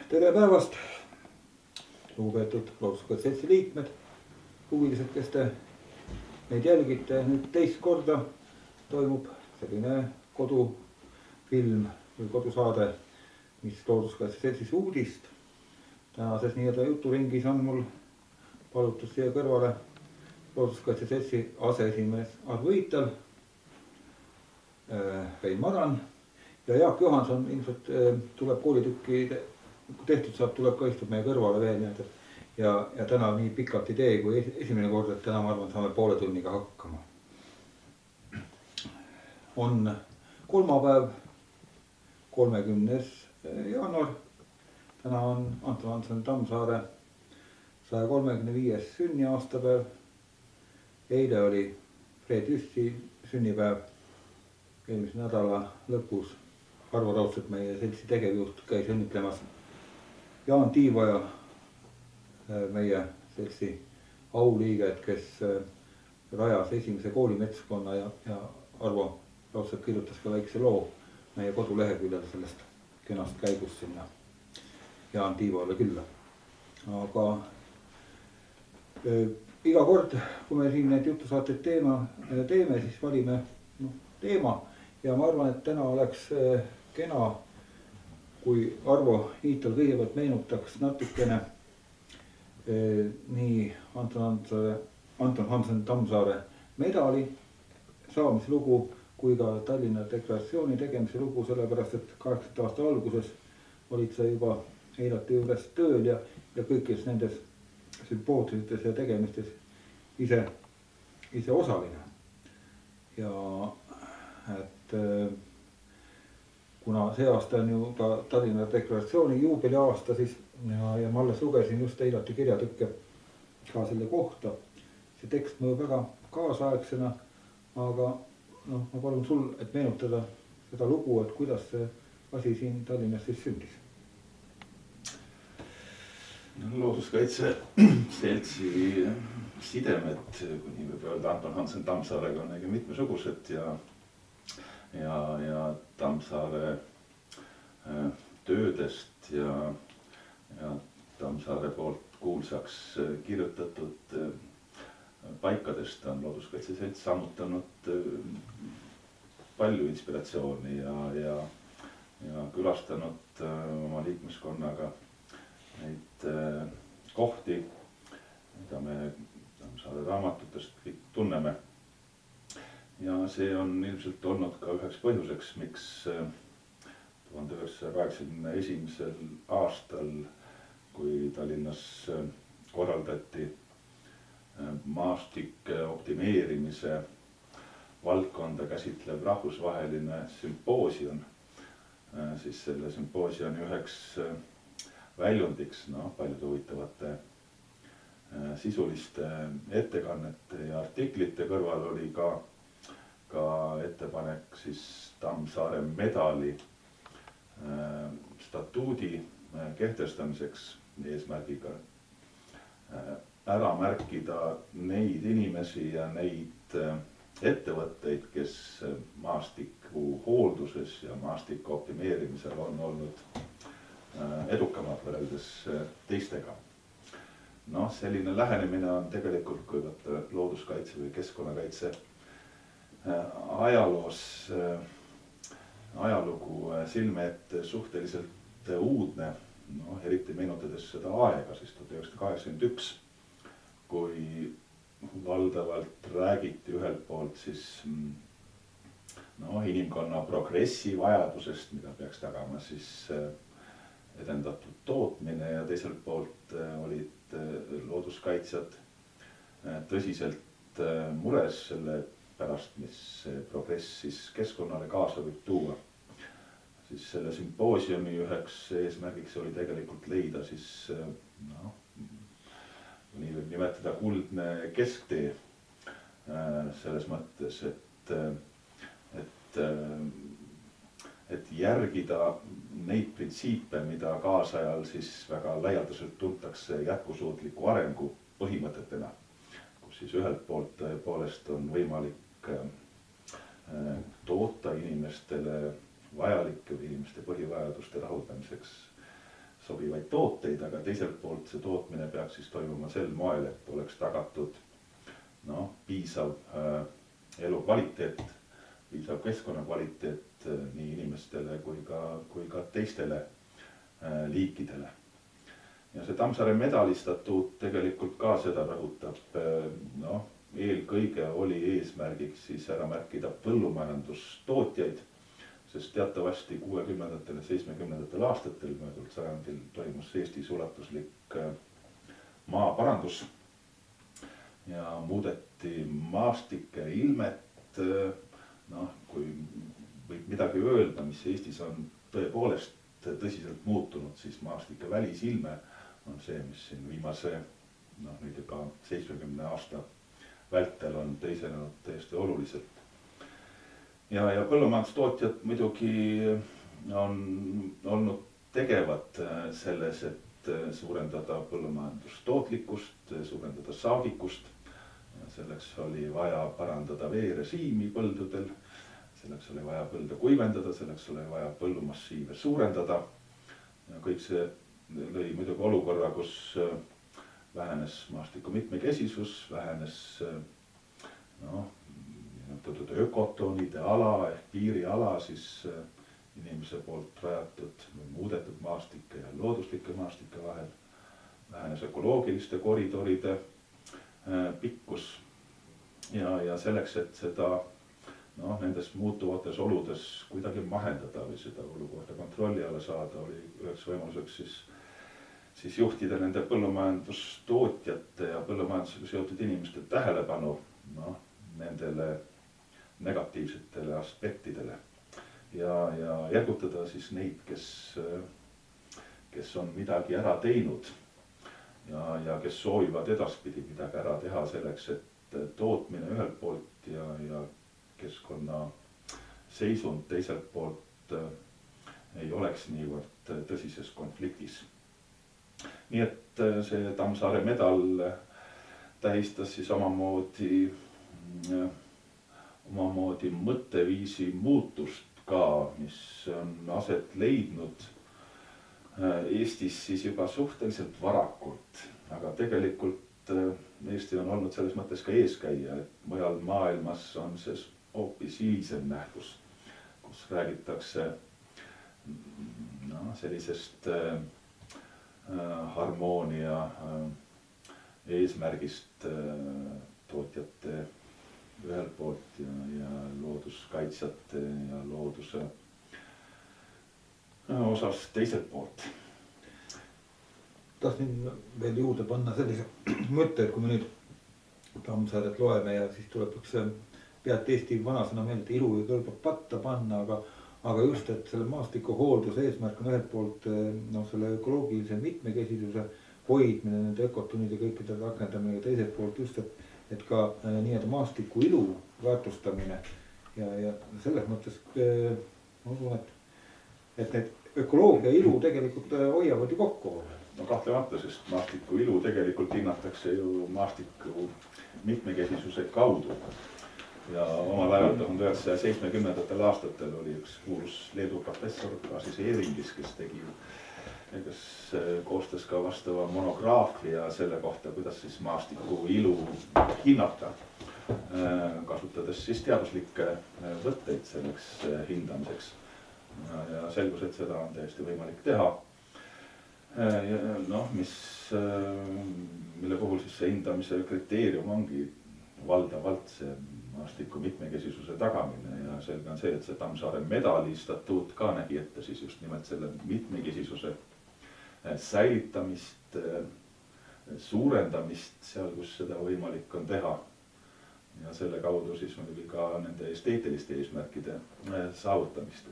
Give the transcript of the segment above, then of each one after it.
Tere päevast, lugupeetud Looduskaitse Seltsi liikmed, huvilised, kes te meid jälgite. Nüüd teist korda toimub selline kodufilm või kodusaade, mis Looduskaitse Seltsis uudist. Tänases nii-öelda juturingis on mul palutud siia kõrvale Looduskaitse Seltsi aseesimees Arvo Viital, Rein Maran ja Jaak Johanson ilmselt tuleb koolitükki, kui tehtud saab, tuleb ka istub meie kõrvale veel nii, ja täna nii pikalt ei tee kui esimene kord, et täna ma arvan, saame poole tunniga hakkama. On kolmapäev, 30. jaanuar. Täna on Anton Hansen Tammsaare 135. sünniaastapäev. Eile oli Fred Jüssi sünnipäev. Eelmise nädala lõpus Arvo Raudsepp, meie seltsi tegevjuht, käis õnnitlemas Jaan Tiivoja, meie seltsi auliiget, kes rajas esimese koolimetskonna ja Arvo Raudsepp kirjutas ka väikse loo meie koduleheküljel sellest kenast käigust sinna Jaan Tiivole külla. Aga iga kord, kui me siin need jutusaateid teeme, siis valime teema ja ma arvan, et täna oleks kena, kui Arvo Viital kõigepealt meenutaks natukene nii Anton Hansen Tammsaare medali saamise lugu kui ka Tallinna deklaratsiooni tegemise lugu, sellepärast et 80 aasta alguses olid sa juba Eilati juures tööl ja kõikides nendes sümpoosiumites ja tegemistes ise osaline. Ja et kuna see aasta on ju ka Tallinna deklaratsiooni juubeliaasta, siis ja ma alles lugesin just Eilati kirjatükke ka selle kohta. See tekst mõjub väga kaasaegsena, aga ma palun sul, et meenutada seda lugu, et kuidas see asi siin Tallinnas siis sündis. Looduskaitse Seltsi sidemed, kui nii võib öelda, Anton Hansen Tammsaarega on mitmesugused ja Tammsaare töödest ja Tammsaare poolt kuulsaks kirjutatud paikadest on Looduskaitse Selts sammutanud palju inspiratsiooni ja külastanud oma liikmeskonnaga neid kohti, mida me Tammsaare raamatutest kõik tunneme. Ja see on ilmselt olnud ka üheks põhjuseks, miks 1981. aastal, kui Tallinnas korraldati maastike optimeerimise valdkonda käsitlev rahvusvaheline sümpoosium, siis selle sümpoosiumi üheks väljundiks paljude huvitavate sisuliste ettekannete ja artiklite kõrval oli ka ettepanek siis Tammsaare medali statuudi kehtestamiseks eesmärgiga ära märkida neid inimesi ja neid ettevõtteid, kes maastiku hoolduses ja maastiku optimeerimisel on olnud edukamad võrreldes teistega. Selline lähenemine on tegelikult, kui võtta looduskaitse või keskkonnakaitse ajalugu silme ette suhteliselt uudne, eriti meenutades seda aega, siis 1981, kui valdavalt räägiti ühelt poolt siis inimkonna progressi vajadusest, mida peaks tagama siis edendatud tootmine ja teiselt poolt olid looduskaitsjad tõsiselt mures selle pärast, mis progress siis keskkonnale kaasa võib tuua. Siis selle sümpoosiumi üheks eesmärgiks oli tegelikult leida siis, nii võib nimetada kuldne kesktee selles mõttes, et järgida neid printsiipe, mida kaasajal siis väga laialdaselt tuntakse jätkusuutliku arengu põhimõtetena, kus siis ühelt poolt tõepoolest on võimalik toota inimestele vajalike või inimeste põhivajaduste rahuldamiseks sobivaid tooteid, aga teiselt poolt see tootmine peaks siis toimuma sel moel, et oleks tagatud piisav elukvaliteet, piisav keskkonnakvaliteet nii inimestele kui ka teistele liikidele. Ja see Tammsaare medalistatuut tegelikult ka seda rõhutab, eelkõige oli eesmärgiks siis ära märkida põllumajandustootjaid, sest teatavasti 60. ja 70. aastatel möödunud sajandil toimus Eestis ulatuslik maaparandus ja muudeti maastike ilmet, kui võib midagi öelda, mis Eestis on tõepoolest tõsiselt muutunud, siis maastike välisilme on see, mis siin viimase nüüd juba 70 aasta vältel on teisenenud täiesti oluliselt. Ja põllumajandustootjad muidugi on olnud tegevad selles, et suurendada põllumajandustootlikkust, suurendada saagikust. Selleks oli vaja parandada veerežiimi põldudel, selleks oli vaja põlde kuivendada, selleks oli vaja põllumassiive suurendada. Ja kõik see lõi muidugi olukorra, kus vähenes maastiku mitmekesisus, vähenes ökotoonide ala ehk piiriala, siis inimese poolt rajatud või muudetud maastike ja looduslike maastike vahel, vähenes ökoloogiliste koridoride pikkus ja selleks, et seda nendes muutuvates oludes kuidagi mahendada või seda olukorda kontrolli alla saada, oli üheks võimaluseks siis juhtida nende põllumajandustootjate ja põllumajandusega seotud inimeste tähelepanu nendele negatiivsetele aspektidele ja ergutada siis neid, kes on midagi ära teinud ja kes soovivad edaspidi midagi ära teha selleks, et tootmine ühelt poolt ja keskkonna seisund teiselt poolt ei oleks niivõrd tõsises konfliktis. Nii et see Tammsaare medal tähistas siis omamoodi mõtteviisi muutust ka, mis on aset leidnud Eestis siis juba suhteliselt varakult, aga tegelikult Eesti on olnud selles mõttes ka eeskäija, et mujal maailmas on see hoopis hilisem nähtus, kus räägitakse sellisest harmoonia eesmärgist tootjate ühelt poolt ja looduskaitsjate ja looduse osas teiselt poolt. Tahtsin veel juurde panna sellise mõtte, et kui me nüüd Tammsaaret loeme ja siis tuleb üks pealt Eesti vanasõna meelde, et ilu ei kõlba patta panna, aga just, et selle maastiku hoolduse eesmärk on ühelt poolt selle ökoloogilise mitmekesisuse hoidmine, nende ökotonide kõikide rakendamine ja teiselt poolt just, et ka nii-öelda maastiku ilu väärtustamine ja selles mõttes ma usun, et need ökoloogia ilu tegelikult hoiavad ju kokku. No kahtlemata, sest maastiku ilu tegelikult hinnatakse ju maastiku mitmekesisuse kaudu. Ja omal ajal 1970. aastatel oli üks kuulus Leedu professor Kasis Eringis, kes koostas ka vastava monograafia selle kohta, kuidas siis maastiku ilu hinnata, kasutades siis teaduslikke võtteid selleks hindamiseks. Ja selgus, et seda on täiesti võimalik teha. Mille puhul siis see hindamise kriteerium ongi valdavalt see maastiku mitmekesisuse tagamine ja selge on see, et see Tammsaare medali statuut ka nägi ette siis just nimelt selle mitmekesisuse säilitamist, suurendamist seal, kus seda võimalik on teha. Ja selle kaudu siis muidugi ka nende esteetiliste eesmärkide saavutamist.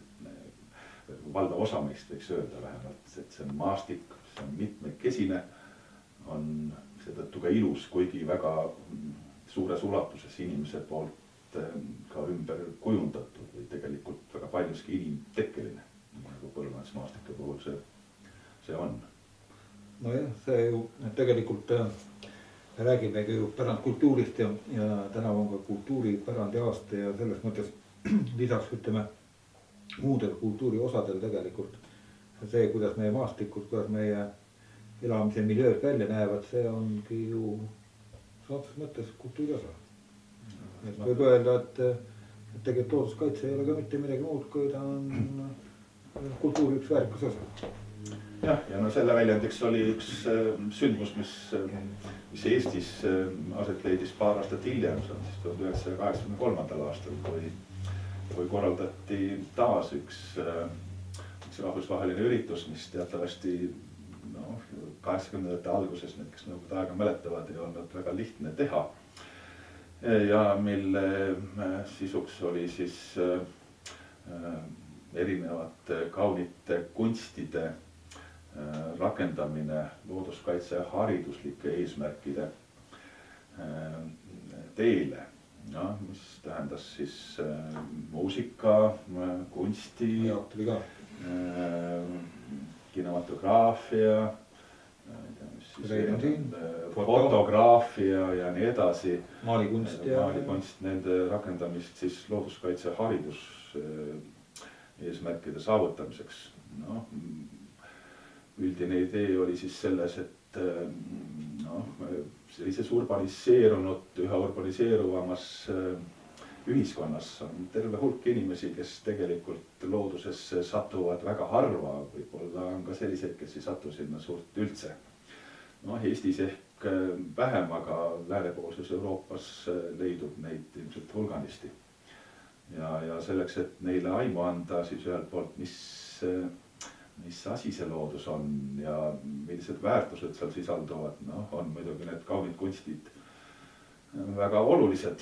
Valdav osa meist võiks öelda vähemalt, et see on maastik, see on mitmekesine, on seetõttu ka ilus, kuigi väga suures ulatuses inimese poolt ka ümber kujundatud või tegelikult väga paljuski inimtekkeline, nagu põllumajandusmaastike puhul see on. Nojah, see ju tegelikult räägimegi ju pärandkultuurist ja tänavu on ka kultuuripärandi aasta ja selles mõttes lisaks ütleme muudel kultuuri osadel tegelikult see, kuidas meie maastikud, kuidas meie elamise miljööd välja näevad, see ongi ju otseses mõttes kultuuri osa. Et võib öelda, et tegelikult looduskaitse ei ole ka mitte midagi muud, kui ta on kultuuri üks väärikas osa. Jah, ja no selle väljendiks oli üks sündmus, mis Eestis aset leidis paar aastat hiljem, see on siis 1983. aastal, kui korraldati taas üks rahvusvaheline üritus, mis teatavasti 80ndate alguses, need, kes nõukogude aega mäletavad, ei olnud väga lihtne teha. Ja mille sisuks oli siis erinevate kaunite kunstide rakendamine looduskaitse hariduslike eesmärkide teele, mis tähendas siis muusika, kunsti, kinematograafia, fotograafia ja nii edasi. Maalikunst, nende rakendamist siis looduskaitse haridus eesmärkide saavutamiseks. Üldine idee oli siis selles, et sellises urbaniseerunud, üha urbaniseeruvamas ühiskonnas on terve hulk inimesi, kes tegelikult loodusesse satuvad väga harva, võib-olla on ka selliseid, kes ei satu sinna suurt üldse. Eestis ehk vähem, aga läänepoolses Euroopas leidub neid ilmselt hulganisti. Ja selleks, et neile aimu anda, siis ühelt poolt, mis asi see loodus on ja millised väärtused seal sisalduvad, on muidugi need kaunid kunstid väga olulised.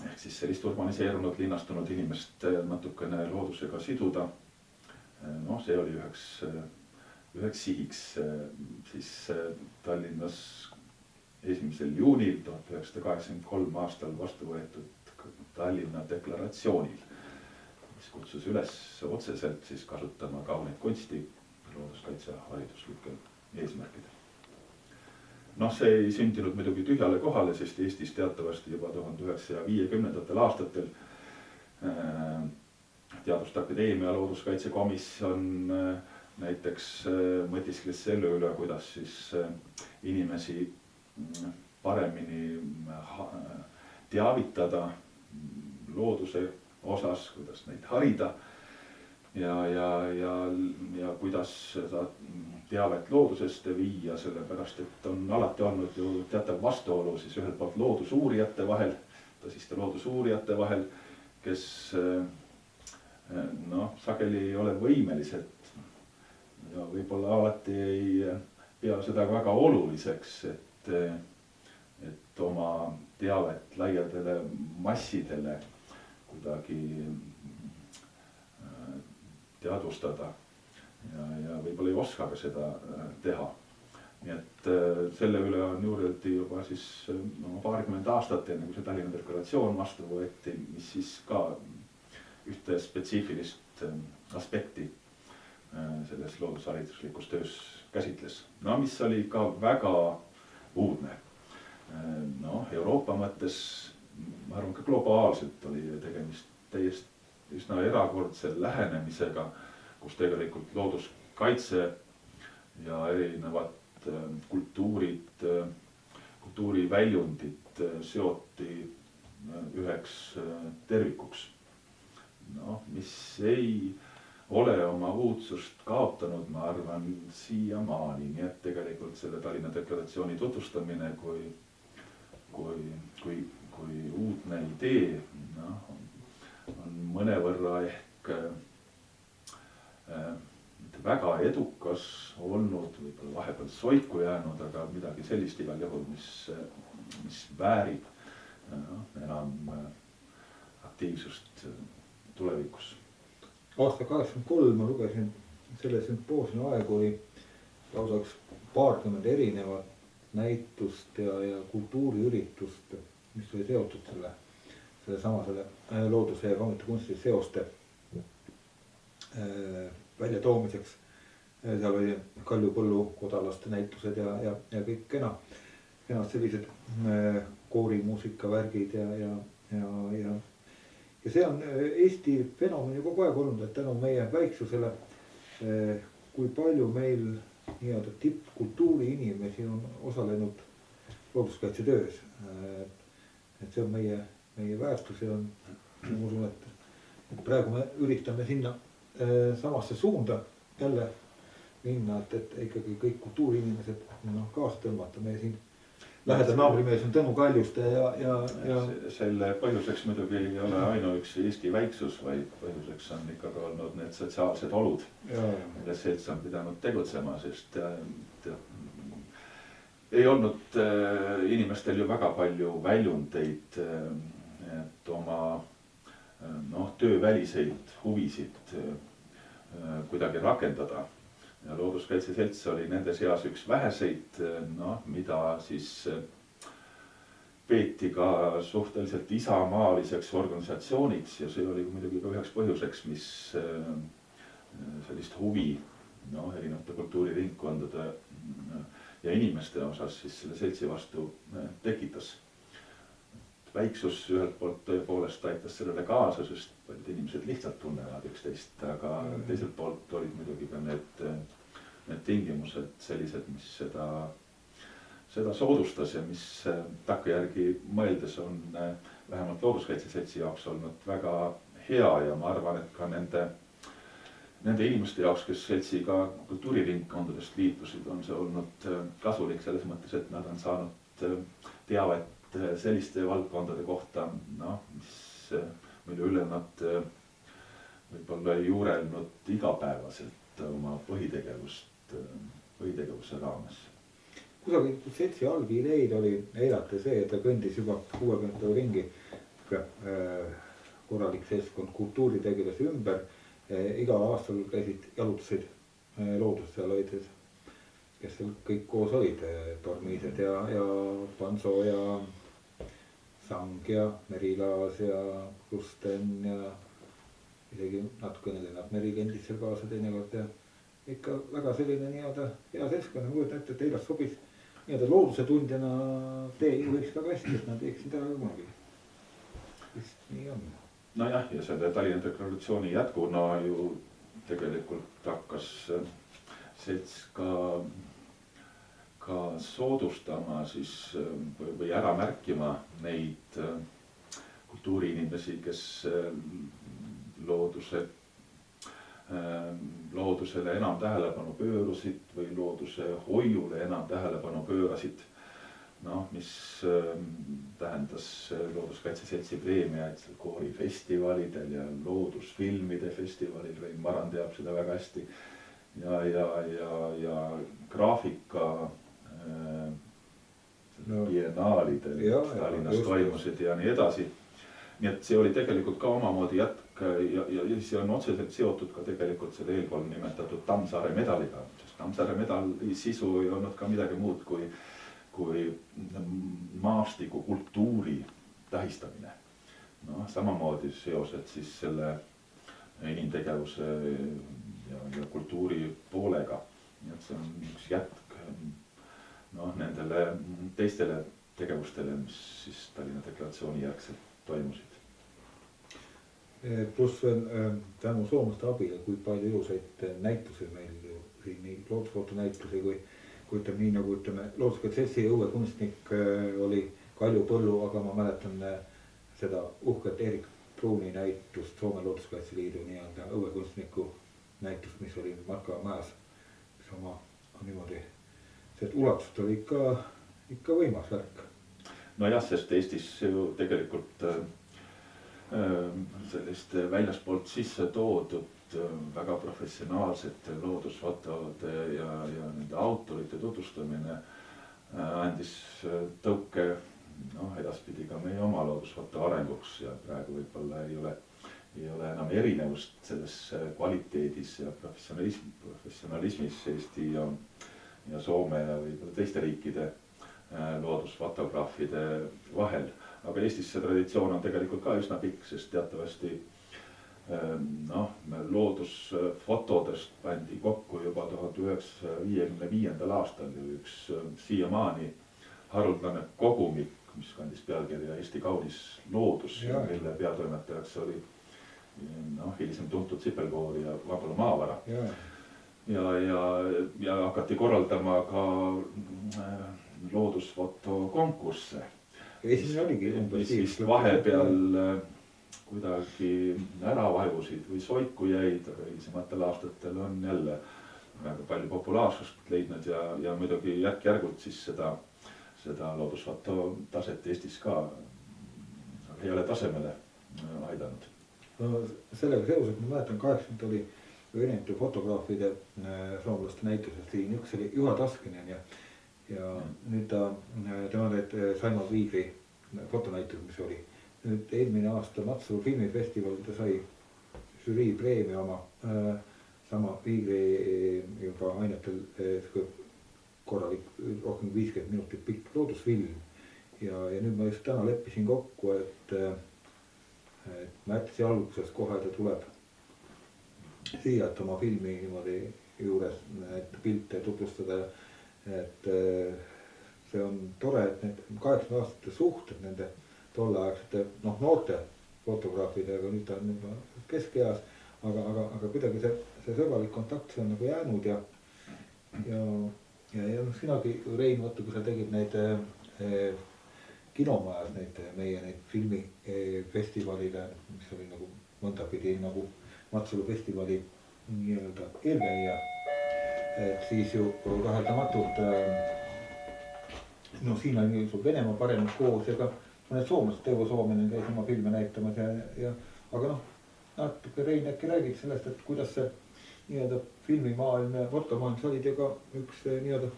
Ehk siis sellist urbaniseerunud, linnastunud inimest natukene loodusega siduda. See oli üheks sihiks siis Tallinnas 1. juunil 1983 aastal vastu võetud Tallinna deklaratsioonil, mis kutsus üles otseselt siis kasutama kauneid kunsti looduskaitse hariduslikel eesmärkidel. See ei sündinud muidugi tühjale kohale, sest Eestis teatavasti juba 1950. aastatel Teaduste Akadeemia looduskaitsekomisjon näiteks mõtiskles selle üle, kuidas siis inimesi paremini teavitada looduse osas, kuidas neid harida ja kuidas seda teavet loodusest viia, sellepärast et on alati olnud ju teatav vastuolu siis ühelt poolt loodusuurijate vahel, tõsiste loodusuurijate vahel, kes sageli ei ole võimelised ja võib-olla alati ei pea seda väga oluliseks, et oma teavet laiadele massidele kuidagi teadvustada ja võib-olla ei oska ka seda teha. Nii et selle üle on juureldi juba siis paarkümmend aastat enne, kui see Tallinna deklaratsioon vastu võeti, mis siis ka ühte spetsiifilist aspekti selles loodushariduslikus töös käsitles. Mis oli ka väga uudne. Euroopa mõttes, ma arvan ka globaalselt oli tegemist täiesti üsna erakordse lähenemisega, kus tegelikult looduskaitse ja erinevad kultuuriväljundid seoti üheks tervikuks, mis ei ole oma uudsust kaotanud, ma arvan, siiamaani. Nii et tegelikult selle Tallinna deklaratsiooni tutvustamine kui uudne idee on mõnevõrra ehk mitte väga edukas olnud, võib-olla vahepeal soiku jäänud, aga midagi sellist igal juhul, mis väärib enam aktiivsust tulevikus. Aasta 1983 ma lugesin selle sümpoosiumi aeg oli lausaks paarkümmend erinevat näitust ja kultuuriüritust, mis oli seotud selle looduse ja kaunite kunstide seoste väljatoomiseks. Seal oli Kaljupõllu kodalaste näitused ja kõik kenad sellised koorimuusika värgid ja see on Eesti fenomen ju kogu aeg olnud, et tänu meie väiksusele kui palju meil nii-öelda tippkultuuri inimesi on osalenud looduskaitsetöös. Et see on meie väärtus ja ma usun, et praegu me üritame sinna samasse suunda jälle minna, et ikkagi kõik kultuuriinimesed kaasa tõmmata. Me siin lähedal naabrimees on Tõnu Kaljuste ja selle põhjuseks muidugi ei ole ainuüksi Eesti väiksus, vaid põhjuseks on ikkagi olnud need sotsiaalsed olud, milles selts on pidanud tegutsema, sest ei olnud inimestel ju väga palju väljundeid, et oma tööväliseid huvisid kuidagi rakendada. Ja Looduskaitse Selts oli nende seas üks väheseid, mida siis peeti ka suhteliselt isamaaliseks organisatsiooniks ja see oli muidugi ka üheks põhjuseks, mis sellist huvi erinevate kultuuriringkondade ja inimeste osas siis selle seltsi vastu tekitas. Väiksus ühelt poolt tõepoolest aitas sellele kaasa, sest paljud inimesed lihtsalt tunnevad üksteist, aga teiselt poolt olid muidugi ka need tingimused sellised, mis seda soodustas ja mis takkajärgi mõeldes on vähemalt Looduskaitse Seltsi jaoks olnud väga hea ja ma arvan, et ka nende inimeste jaoks, kes seltsiga kultuuriringkondadest liitusid, on see olnud kasulik selles mõttes, et nad on saanud teavet selliste valdkondade kohta, mille üle nad võib-olla ei juurelnud igapäevaselt oma põhitegevuse raames. Kusagil seltsi algideid oli eilate see, et ta kõndis juba 60 ringi korralik seltskond kultuuritegelasi ümber. Igal aastal käisid jalutasid loodus seal olid, kes seal kõik koos olid, Tormiised ja Panso ja Sang ja Merilaas ja Rusten ja isegi natukene Lennart Meri kendis seal kaasa teinekord ja ikka väga selline nii-öelda hea seltskond. Ma kujutan ette, et Eilast sobis nii-öelda looduse tundjana võiks väga hästi, et nad teeksid ära kunagi. Vist nii on. Nojah, ja selle Tallinna deklaratsiooni jätkuna ju tegelikult hakkas selts ka soodustama siis või ära märkima neid kultuuriinimesi, kes loodusele enam tähelepanu pöörasid või looduse hoiule enam tähelepanu pöörasid. Mis tähendas Looduskaitse Seltsi preemiaid koorifestivalidel ja loodusfilmide festivalil, Rein Maran teab seda väga hästi. Ja graafika biennaalidel Tallinnas toimusid ja nii edasi. Nii et see oli tegelikult ka omamoodi jätk ja see on otseselt seotud ka tegelikult selle eelpool nimetatud Tammsaare medaliga. Tammsaare medali sisu ei olnud ka midagi muud kui maastiku kultuuri tähistamine. Samamoodi seosed siis selle inimtegevuse ja kultuuri poolega. Nii et see on üks jätk nendele teistele tegevustele, mis siis Tallinna deklaratsiooni järgselt toimusid. Pluss veel tänu soomlaste abile, kui palju ilusaid näitusi meil siin, nii loodusfotonäitusi kui ütleme nii nagu Looduskaitse Seltsi õuekunstnik oli Kalju Põllu, aga ma mäletan seda uhket Erik Pruuni näitust, Soome Looduskaitse Liidu nii-öelda õuekunstniku näitust, mis oli Marka Mäes, mis oma niimoodi, see ulatust oli ikka võimas värk. Nojah, sest Eestis ju tegelikult sellist väljaspoolt sisse toodud väga professionaalsete loodusfotode ja nende autorite tutvustamine andis tõuke edaspidi ka meie oma loodusfoto arenguks ja praegu võib-olla ei ole enam erinevust selles kvaliteedis ja professionalismis Eesti ja Soome ja võib-olla teiste riikide loodusfotograafide vahel. Aga Eestis see traditsioon on tegelikult ka üsna pikk, sest teatavasti loodusfotodest pandi kokku juba 1955. Aastal üks siiamaani haruldane kogumik, mis kandis pealkirja Eesti kaunis loodus, mille peatoimetajaks oli hilisem tuntud Sipelkoori ja Vabala maavara. ja hakati korraldama ka loodusfotokonkursse. Esimene oligi mis vist vahepeal kuidagi ära vajusid või soiku jäid, aga hilisematel aastatel on jälle väga palju populaarsust leidnud ja muidugi järk-järgult siis seda loodusfoto taset Eestis ka heale tasemele aidanud. No sellega seoses ma mäletan 80 oli erinevate fotograafide soomlaste näituses siin, üks oli Juha Taskinen ja nüüd tema need Saimo Viigri fotonäitus, mis oli. Nüüd eelmine aasta Matsalu filmifestival ta sai žürii preemia oma sama Viigri juba ainetel korralik rohkem 50 minutit pikk loodusfilm ja nüüd ma just täna leppisin kokku, et märtsi alguses kohe ta tuleb siia, et oma filmi niimoodi juures pilte tutvustada, et see on tore, et need 80 aastate suhted nende tolleaegsete noorte fotograafidega, nüüd ta on juba keskeas, aga kuidagi see sõbralik kontakt see on nagu jäänud ja sinagi, Rein, vaata, kui sa tegid neid kinomajas neid filmifestivalile, mis oli nagu mõndapidi nagu Matsalu festivali nii-öelda eelkäija, et siis ju kaheldamatult siin on sul Venemaa paremas koos ja ka mõned soomlased, Teuvo Suominen käis oma filme näitamas aga natuke Rein äkki räägid sellest, et kuidas see nii-öelda filmimaailm ja fotomaailm, sa olid ju ka üks nii-öelda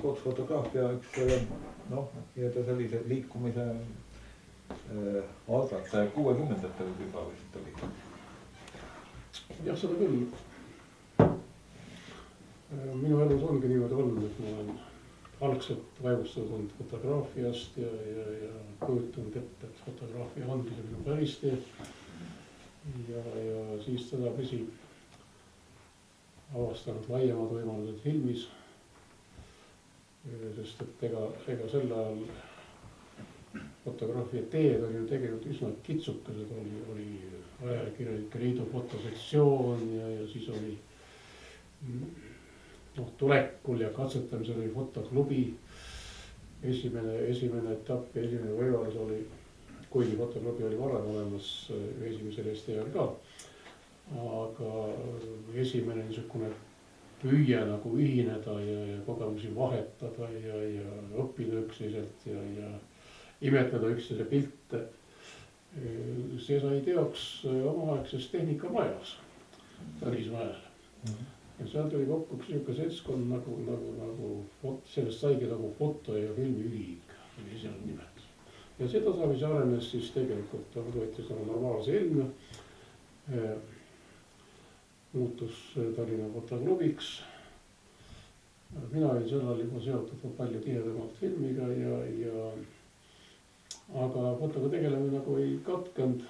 loodusfotograafia, üks nii-öelda sellise liikumise algataja 60-ndatel juba vist oli. Jah, seda küll. Minu elus ongi niimoodi olnud, et ma olen algselt vaimustatud olnud fotograafiast ja kujutanud ette, et fotograafia ongi see minu päris tee. Ja siis tedapisi avastanud laiemad võimalused filmis, sest et ega sel ajal fotograafia teed oli ju tegelikult üsna kitsukesed, oli ajakirjanike liidu fotosektsioon ja siis oli tulekul ja katsetamisel oli fotoklubi. Esimene etapp ja esimene võimalus oli, kuigi fotoklubi oli varem olemas, esimesel Eesti ajal ka, aga esimene niisugune püüe nagu ühineda ja kogemusi vahetada ja õppida üksteiselt ja imetleda üksteise pilte. See sai teoks omaaegses Tehnikamajas Tõnismäel. Ja seal tuli kokku üks niisugune seltskond nagu sellest saigi nagu foto- ja filmiühing, oli esialgne nimetus. Ja see tasaviisi arenes siis tegelikult, võttis nagu normaalse ilme, muutus Tallinna fotoklubiks. Mina olin sellal juba seotud palju tihedamalt filmiga aga fotoga tegelemine nagu ei katkenud.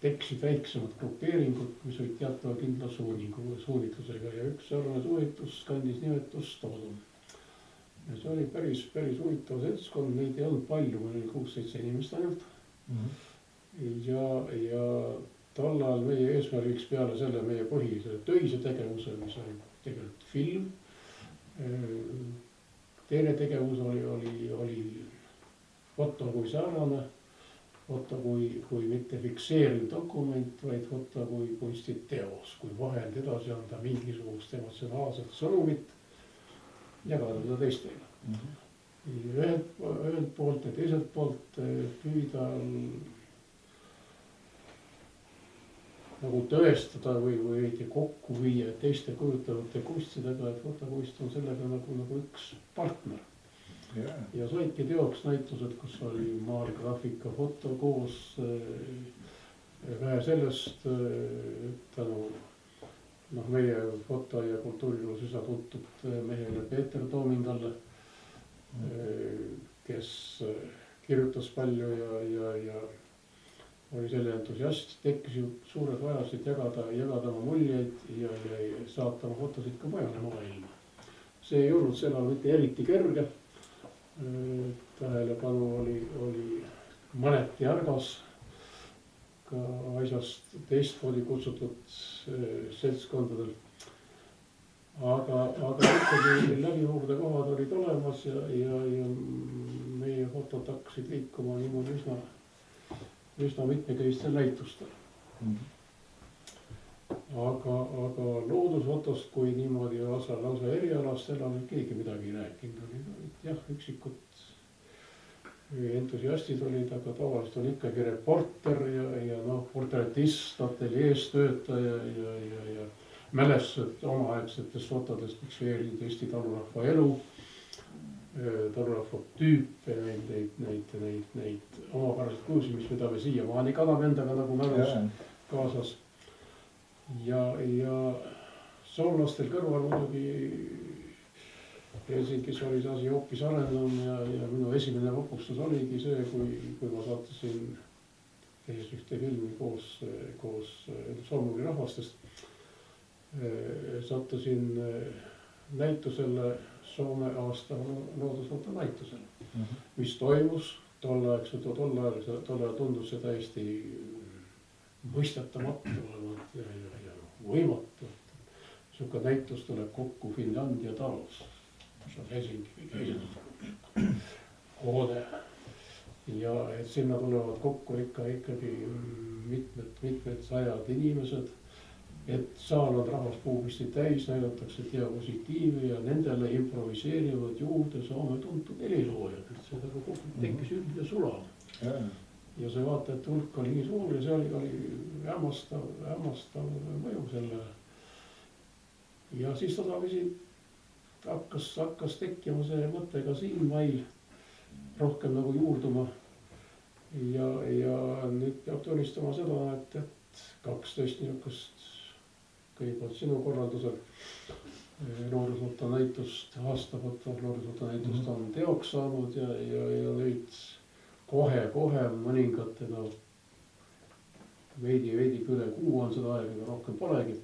Tekkisid väiksemad grupeeringud, mis olid teatava kindla suunitlusega ja üks sarnane suunitlus kandis nimetust Toodum. Ja see oli päris huvitav seltskond, neid ei olnud palju, meil oli 6-7 inimest ainult. Ja tol ajal meie eesmärgiks peale selle meie põhilise töise tegevuse, mis oli tegelikult film. Teine tegevus oli foto kui säärane, foto kui mitte fikseeriv dokument, vaid foto kui kunstiteos, kui vahend edasi anda mingisugust emotsionaalset sõnumit, jagada seda teistega. Ühelt poolt ja teiselt poolt püüda nagu tõestada või kokku viia teiste kujutavate kunstidega, et fotokunst on sellega nagu üks partner. Ja saidki teoks näitused, kus oli maal graafika foto koos, vähe sellest tänu meie foto- ja kultuurilus üsna tuntud mehele Peeter Toomingalle, kes kirjutas palju ja oli selle entusiast, tekkis ju suured vajadused jagada oma muljeid ja saata oma fotosid ka mujale maailma. See ei olnud sellal mitte eriti kerge. Tähelepanu oli mõneti argas ka asjast teistmoodi kutsutud seltskondadel. aga ikkagi läbimurdekohad olid olemas ja meie fotod hakkasid liikuma niimoodi üsna mitmekesistel näitustel. aga loodusfotost kui niimoodi lausa erialast enam keegi midagi ei rääkinud, olid jah, üksikud entusiastid olid, aga tavaliselt oli ikkagi reporter ja noh, portretist, ateljees töötaja ja mälestused omaaegsetest fotodest fikseerinud Eesti talurahva elu, talurahva tüüpe, neid omapäraseid kujusid, mida me siiamaani kanname endaga nagu mälus kaasas. ja soomlastel kõrval muidugi Helsingis oli see asi hoopis arenum ja minu esimene vapustus oligi see, kui ma saatasin tehes ühte filmi koos Solmuri rahvastest. Sattusin näitusele Soome aasta loodusfoto näitusele, mis toimus tol ajal tundus see täiesti mõistetamatu ja võimatu. Siuke näitus tuleb kokku Finlandia talus, mis on Helsingi hoone. Ja et sinna tulevad kokku ikkagi mitmed sajad inimesed, et saal on rahvaspuugisti täis, näidatakse diapositiive ja nendele improviseerivad juurde Soome tuntud heliloojad, et see nagu tekkis üldine sulane. Ja see vaatajate hulk oli nii suur ja see oli hämmastav mõju sellele. Ja siis tasapisi hakkas tekkima see mõte ka siin mail rohkem nagu juurduma. Ja nüüd peab tunnistama seda, et 12 niisugust kõigepealt sinu korraldusel loodusfoto näitust, aastafoto loodusfoto näitust on teoks saanud ja nüüd kohe mõningatena veidi üle kuu on seda aega, rohkem polegi.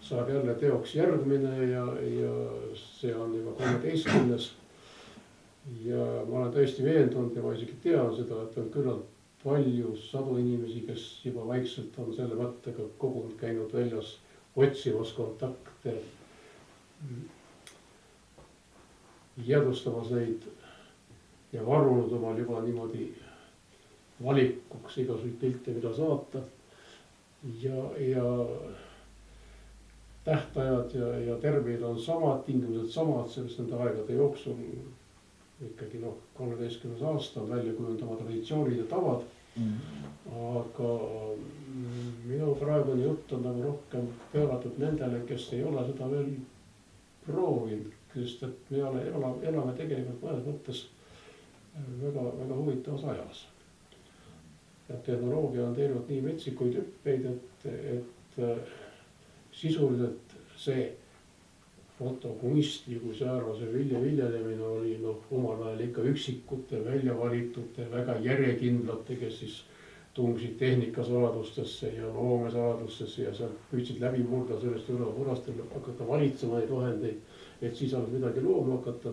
Saab jälle teoks järgmine ja see on juba 13. Ja ma olen tõesti veendunud ja ma isegi tean seda, et on küllalt palju sadu inimesi, kes juba vaikselt on selle mõttega kogunud käinud väljas otsimas kontakte, jäädustamas neid ja varunud omal juba niimoodi valikuks igasuguseid pilte, mida saata. Ja tähtajad ja terminid on samad, tingimused samad, sellest nende aegade jooksul ikkagi 13. aasta on välja kujundama traditsioonid ja tavad. Aga minu praegune jutt on nagu rohkem pööratud nendele, kes ei ole seda veel proovinud, sest et me elame tegelikult mõnes mõttes väga huvitavas ajas. Ja tehnoloogia on teinud nii metsikuid hüppeid, et sisuliselt see fotokunst, kui säärase viljelemine oli omal ajal ikka üksikute väljavalitute, väga järjekindlate, kes siis tungsid tehnikasaladustesse ja loomesaladustesse ja sealt püüdsid läbi murda sellest üle hakata valitsema neid vahendeid, et siis alles midagi looma hakata.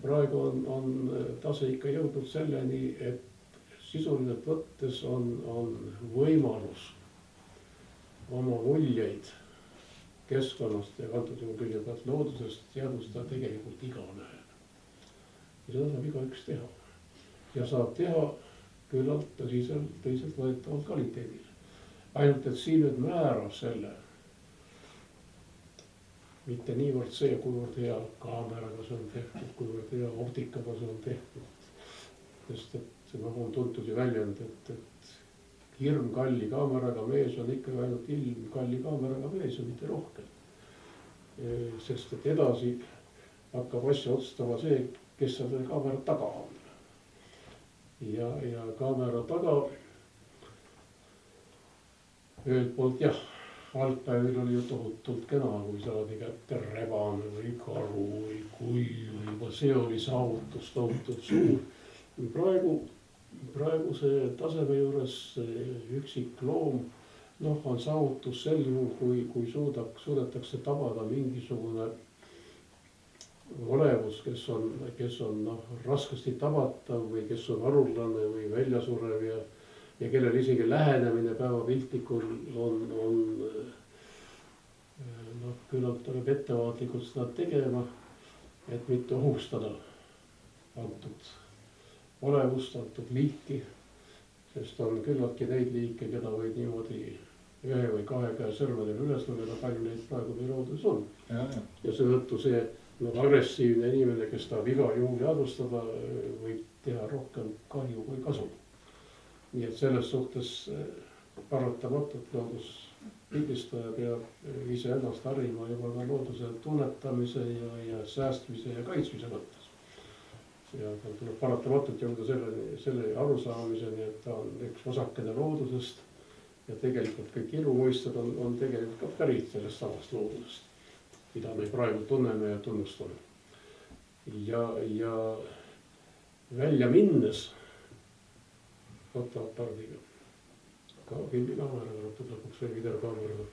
Praegu on tase ikka jõudnud selleni, et sisuliselt võttes on võimalus oma muljeid keskkonnast ja antud juhul kõigepealt loodusest teadvustada tegelikult igaühel. Ja seda saab igaüks teha. Ja saab teha küllalt tõsiselt võetavalt kvaliteedil. Ainult, et siin nüüd määrab selle mitte niivõrd see, kuivõrd hea kaameraga see on tehtud, kuivõrd hea optikaga see on tehtud. Sest et nagu on tuntud ju väljend, et hirm kalli kaameraga mees on ikkagi ainult ilm kalli kaameraga mees ja mitte rohkem. Sest et edasi hakkab asja otsustama see, kes on selle kaamera taga on. Ja kaamera taga ühelt poolt jah, algpäevil oli ju tohutult kena, kui saadi kätte rebane või karu või kull või juba see oli saavutus tohutult suur. Praegu see taseme juures üksik loom on saavutus sel juhul, kui suudetakse tabada mingisugune olevus, kes on raskesti tabatav või kes on haruldane või väljasurev ja kellel isegi lähenemine päevapiltlikul on noh, küllalt tuleb ettevaatlikult seda tegema, et mitte ohustada antud olevust, antud liiki, sest on küllaltki neid liike, keda võib niimoodi ühe või kahe käe sõrmedel üles lugeda, palju neid praegu meie looduses on. Ja seetõttu see agressiivne inimene, kes tahab igal juhul jadustada, võib teha rohkem kahju kui kasu. Nii et selles suhtes paratamatult looduspildistaja peab iseennast harima juba ka looduse tunnetamise ja säästmise ja kaitsmise mõttes. Ja tal tuleb paratamatult jõuda selle arusaamiseni, et ta on üks osakene loodusest ja tegelikult kõik elumõisted on tegelikult ka pärit sellest samast loodusest, mida me praegu tunneme ja tunnustame. Ja välja minnes fotoaparaadiga, ka pildikaameraga, lõpuks või videokaameraga,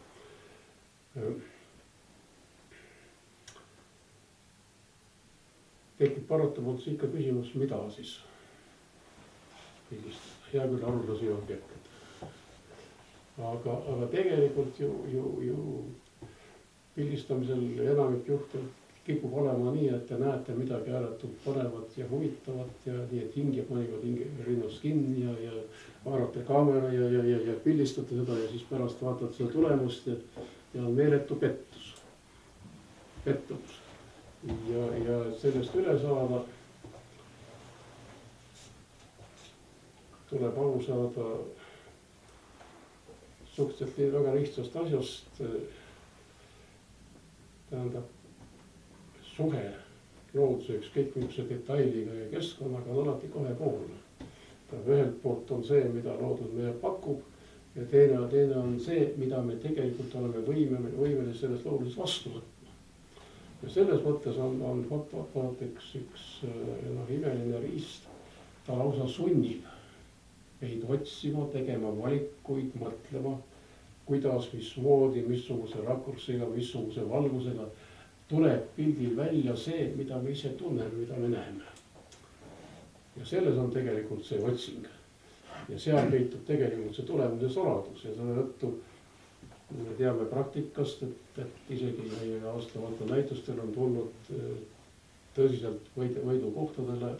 tekib paratamatult ikka küsimus, mida siis pildistada. Hea küll haruldasi objektid. Aga tegelikult ju pildistamisel enamik juhte kipub olema nii, et te näete midagi ääretult põnevat ja huvitavat ja nii, et hing jääb mõnikord rinnast kinni ja haarate kaamera ja pildistate seda ja siis pärast vaatate seda tulemust ja on meeletu pettumus. Ja sellest üle saada tuleb aru saada suhteliselt väga lihtsast asjast. Tähendab, suhe looduse ükskõik millise detailiga ja keskkonnaga on alati kahepoolne. Ühelt poolt on see, mida loodus meile pakub ja teine on see, mida me tegelikult oleme võimelised selles looduses vastu võtma. Ja selles mõttes on fotoaparaat üks imeline riist. Ta lausa sunnib meid otsima, tegema valikuid, mõtlema, kuidas, mismoodi, missuguse rakursiga, missuguse valgusega tuleb pildil välja see, mida me ise tunneme, mida me näeme. Ja selles on tegelikult see otsing. Ja seal peitub tegelikult see tulemuse saladus ja selle tõttu me teame praktikast, et isegi meie aastavate näitustel on tulnud tõsiselt võidukohtadele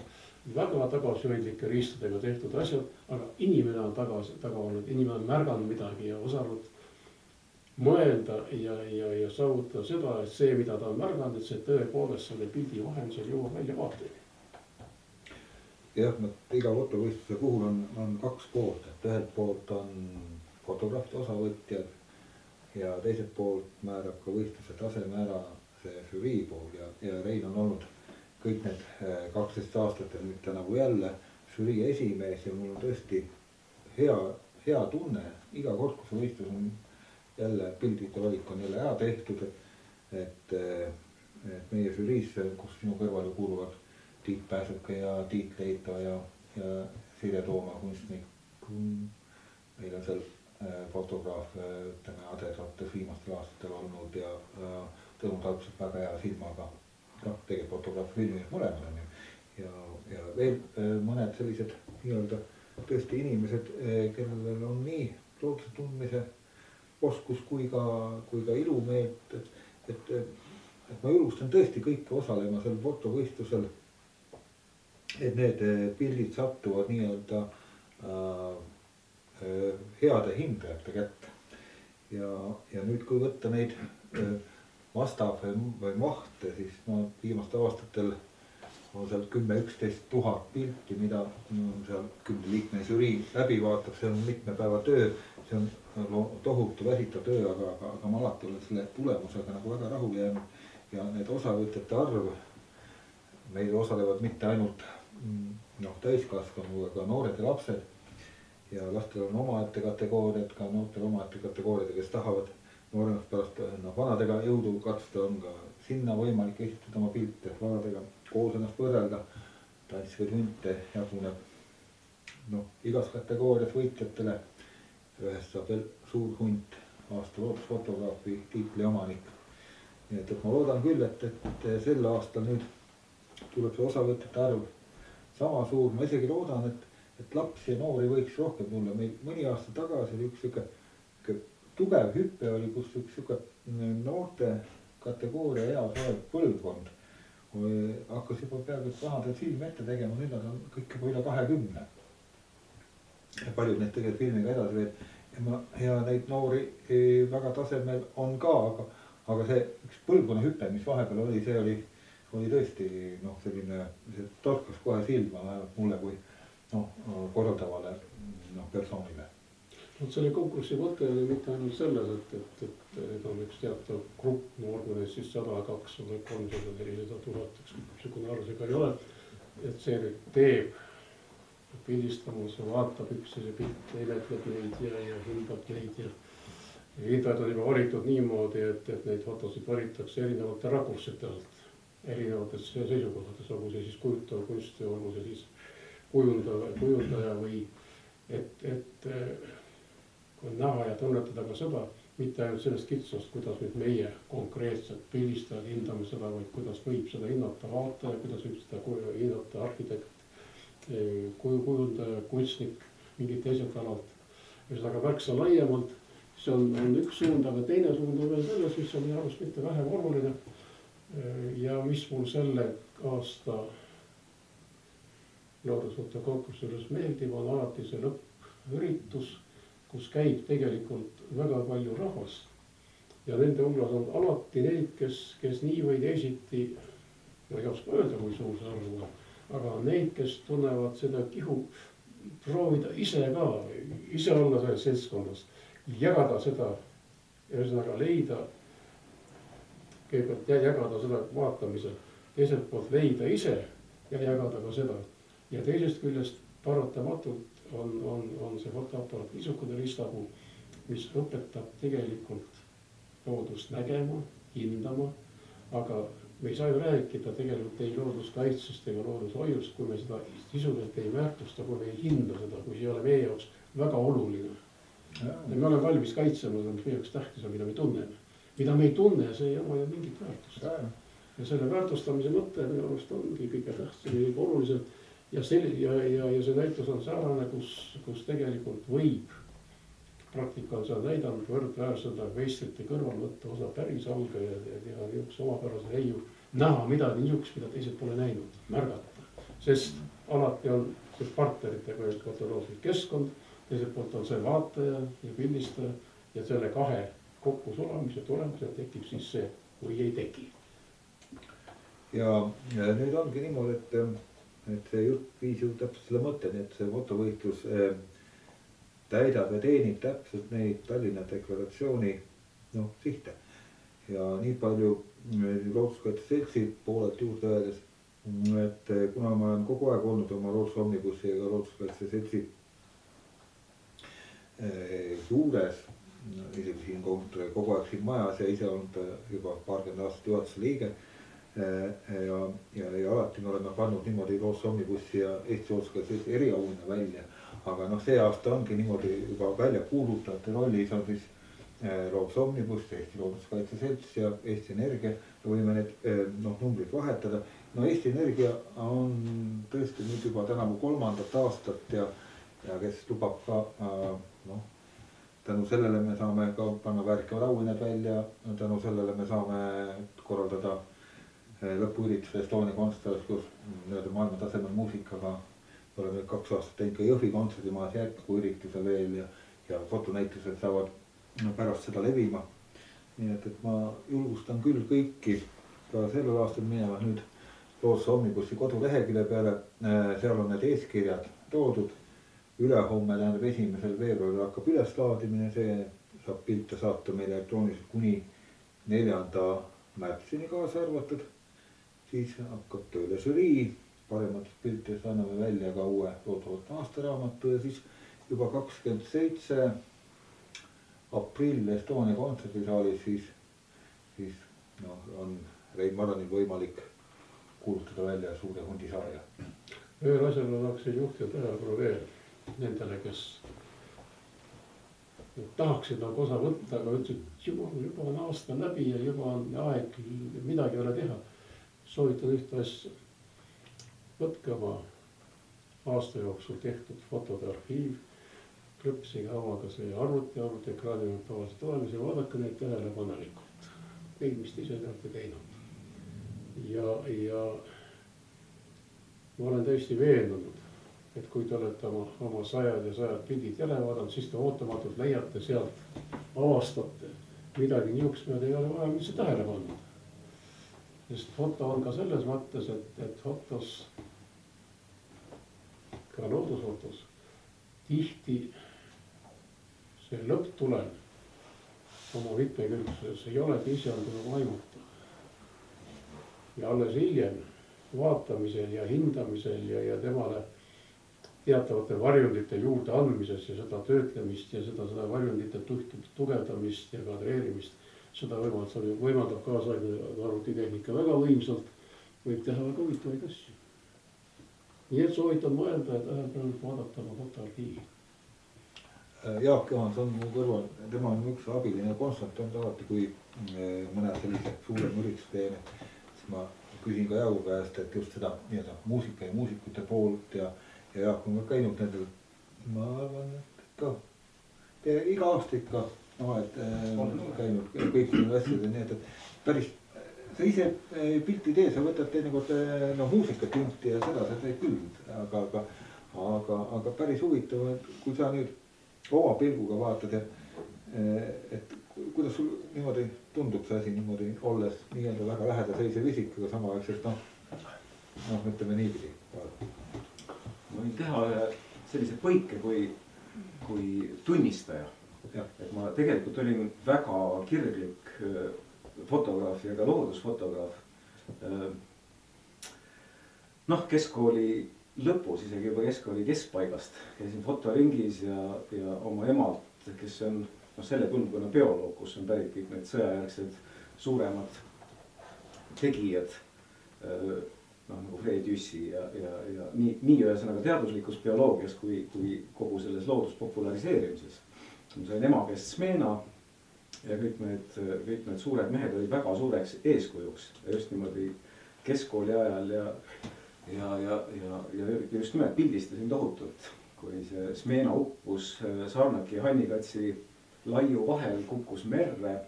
väga tagasihoidlike riistadega tehtud asjad, aga inimene on taga olnud, inimene on märganud midagi ja osanud mõelda ja saavutada seda, et see, mida ta on märganud, et see tõepoolest selle pildi vahendusel jõuab välja vaateni. Jah, iga fotovõistluse puhul on kaks poolt, et ühelt poolt on fotograafide osavõtjad ja teiselt poolt määrab ka võistluse taseme ära see žürii pool ja Rein on olnud kõik need 12 aastat ja nüüd ta nagu jälle žürii esimees ja mul on tõesti hea tunne iga kord, kui see võistlus on jälle pildide valik on jälle hea tehtud, et meie žüriis, kus minu kõrval kuuluvad Tiit Pääsuke ja Tiit Leito ja Sirje Tooma kunstnik. Meil on seal fotograaf, ütleme, adekvaates viimastel aastatel olnud ja Tõnu Talpselt väga hea silmaga. Tegelikult fotograaf filmid mõlemad on ja veel mõned sellised nii-öelda tõesti inimesed, kellel on nii looduse tundmise oskus kui ka ilumeelt, et ma julgustan tõesti kõike osalema sel fotovõistlusel, et need pildid sattuvad nii-öelda heade hindajate kätte. Ja nüüd, kui võtta neid vastav või mahte, siis viimastel aastatel on seal 10-11 000 pilti, mida seal 10 liikme žürii läbi vaatab, see on mitme päeva töö, see on tohutu väsitav töö, aga ma alati olen selle tulemusega nagu väga rahul jäänud ja need osavõtjate arv, meil osalevad mitte ainult täiskasvanu, aga noored ja lapsed ja lastel on omaette kategooriad, ka noortel omaette kategooriad, kes tahavad nooremast pärast vanadega jõudu katsuda, on ka sinna võimalik esitada oma pilte, vanadega koos ennast võrrelda, tantsivaid hunte jaguneb igas kategoorias võitjatele. Ühest saab veel suur hunt, aasta loodusfotograafi tiitli omanik. Nii et ma loodan küll, et sel aastal nüüd tuleb see osavõtjate arv sama suur. Ma isegi loodan, et lapsi ja noori võiks rohkem tulla. Meil mõni aasta tagasi oli üks tugev hüppe oli, kus üks noorte kategooria eas olev põlvkond hakkas juba peaaegu vanadel filmi ette tegema, nüüd nad on kõik juba üle 20. Paljud need tegelikult filmiga edasi veel ja neid noori väga tasemel on ka, aga see üks põlvkonna hüpe, mis vahepeal oli, see oli tõesti selline, see torkas kohe silma vähemalt mulle kui korraldavale persoonile. Selle konkursi mõte oli mitte ainult selles, et on üks teatav grupp, olgu neid siis 100, 200, 300, 400 000, ükskõik arv see ka ei ole, et see teeb pildistamus ja vaatab üksteise pilte, imetleb neid ja hindab neid ja hindajad on juba valitud niimoodi, et neid fotosid valitakse erinevate rakursite alt, erinevates seisukohtades, olgu see siis kujutav kunst ja olgu see siis kujundaja või et kui näha ja tunnetada ka seda, mitte ainult sellest kitsast, kuidas nüüd meie konkreetselt pildistajad hindame seda, vaid kuidas võib seda hinnata vaataja, kuidas võib seda hinnata arhitekt, kujundaja, kunstnik, mingid teised alalt. Ühesõnaga märksa laiemalt, see on üks suund, aga teine suund on veel selles, mis on minu arust mitte vähem oluline ja mis mul selle aasta loodusfotokonkursi juures meeldib, on alati see lõppüritus, kus käib tegelikult väga palju rahvast ja nende hulgas on alati neid, kes nii või teisiti, ma ei oska öelda, kui suur see arv on, aga neid, kes tunnevad seda kihu proovida ise olla selles seltskonnas, jagada seda, ühesõnaga leida, kõigepealt jagada seda vaatamisel, teiselt poolt leida ise ja jagada ka seda ja teisest küljest paratamatult on see fotoaparaat niisugune riistapuu, mis õpetab tegelikult loodust nägema, hindama, aga me ei saa ju rääkida tegelikult ei looduskaitsest ega loodushoiust, kui me seda sisuliselt ei väärtusta, kui me ei hinda seda, kui see ei ole meie jaoks väga oluline. Ja me oleme valmis kaitsema, mis meie jaoks tähtis on, mida me tunneme. Mida me ei tunne, see ei ole ju mingit väärtust. Ja selle väärtustamise mõte minu arust ongi kõige tähtsam ja kõige olulisem. Ja see näitus on säärane, kus tegelikult võib, praktika on seal näidanud võrdväärseda veistrite kõrval võtta osa päris alga ja teha niisuguse omapärase heiu, näha midagi niisugust, mida teised pole näinud, märgata. Sest alati on see partneritega fotolooglik keskkond, teiselt poolt on see vaataja ja pildistaja ja selle kahe kokkusulamise tulemusel tekib siis see või ei teki. Ja nüüd ongi niimoodi, et see jutt viis ju täpselt selle mõtteni, et see fotovõitlus täidab ja teenib täpselt neid Tallinna deklaratsiooni sihte. Ja nii palju looduskaitse seltsi poolelt juurde öeldes, et kuna ma olen kogu aeg olnud oma loodusomnibussi ja looduskaitse seltsi juures, isegi siin kogu aeg siin majas ja ise olnud juba paarkümmend aastat juhatuse liige, ja alati me oleme pannud niimoodi loodusomnibussi ja Eesti looduskaitse eriauhinna välja, aga see aasta ongi niimoodi juba välja kuulutajate rollis on siis loodusomnibus, Eesti looduskaitse selts ja Eesti Energia ja võime need numbrid vahetada. Eesti Energia on tõesti nüüd juba tänavu 3. aastat ja kes lubab ka tänu sellele me saame ka panna väärikavad auhinnad välja, tänu sellele me saame korraldada lõpuüritusel Estonia kontsert, kus maailma tasemel muusikaga oleme 2 aastat teinud ka Jõhvi kontserdimajas jätkuürituse veel ja fotonäitused saavad pärast seda levima. Nii et ma julgustan küll kõiki ka sellel aastal minema nüüd loodusomnibussi kodulehekülje peale, seal on need eeskirjad toodud. Ülehomme tähendab 1. veebruaril hakkab üleslaadimine, see saab pilte saata meile elektrooniliselt kuni 4. märtsini kaasa arvatud. Siis hakkab tööle žürii, parematest piltidest anname välja ka uue loodusfoto aastaraamatu ja siis juba 27. aprill Estonia kontserdisaalis siis on Rein Maranil võimalik kuulutada välja suure hundisaaja. Ühel asjal on aktsiin juhtida tähelepanu veel nendele, kes tahaksid osa võtta, aga ütlesid, juba on aasta läbi ja juba on aeg midagi ole teha. Soovitan ühte asja. Võtke oma aasta jooksul tehtud fotode arhiiv, klõpsige avaga see arvuti ekraani tavaliselt olemas ja vaadake neid tähelepanelikult. filmist ise te olete teinud. Ja ma olen täiesti veendunud, et kui te olete oma sajad ja sajad pildid jälle vaadanud, siis te ootamatult leiate sealt, avastate midagi niisugust, mida te ei ole varem üldse tähele pannud. Sest foto on ka selles mõttes, et fotos, ka loodusfotos, tihti see lõpptulem oma mitmekülgsuses ei olegi iseandunud aimata. Ja alles hiljem vaatamisel ja hindamisel ja temale teatavate varjundite juurde andmises ja seda töötlemist ja seda varjundite tugevdamist ja kadreerimist, seda võimaldab kaasaegne arvutitehnika väga võimsalt, võib teha väga huvitavaid asju. Nii et soovitan mõelda, et äärpäevalt vaadata oma fotoarhiivi. Jaak Johanson mu kõrval, tema on üks abiline konsultant alati, kui mõne sellise suurem üritus teen, siis ma küsin ka Jaagu käest, et just seda nii-öelda muusika ja muusikute poolt ja Jaak on ka käinud nendel, ma arvan, et ikka iga aasta ikka, et on käinud kõik need asjad ja nii, et päris, sa ise pilti tee, sa võtad teinekord muusikat junti ja seda sa teed küll, aga päris huvitav, kui sa nüüd oma pilguga vaatad, et kuidas sul niimoodi tundub see asi niimoodi olles nii-öelda väga läheda seisev isik, aga samaaegselt ütleme niipidi. Ma võin teha sellise põike kui tunnistaja. Et ma tegelikult olin väga kirglik fotograaf ja ka loodusfotograaf. Keskkooli lõpus, isegi juba keskkooli keskpaigast käisin fotoringis ja oma emalt, kes on selle põlvkonna bioloog, kus on pärit kõik need sõjajärgsed suuremad tegijad, nagu Fred Jüssi ja nii ühesõnaga teaduslikus bioloogias kui kogu selles looduspopulariseerimises. Ma sain ema käest Smeena ja kõik need suured mehed olid väga suureks eeskujuks ja just niimoodi keskkooli ajal ja just nimelt pildistasin tohutult, kui see Smeena uppus Sarnaki ja Hannikatsi laiu vahel, kukkus merre,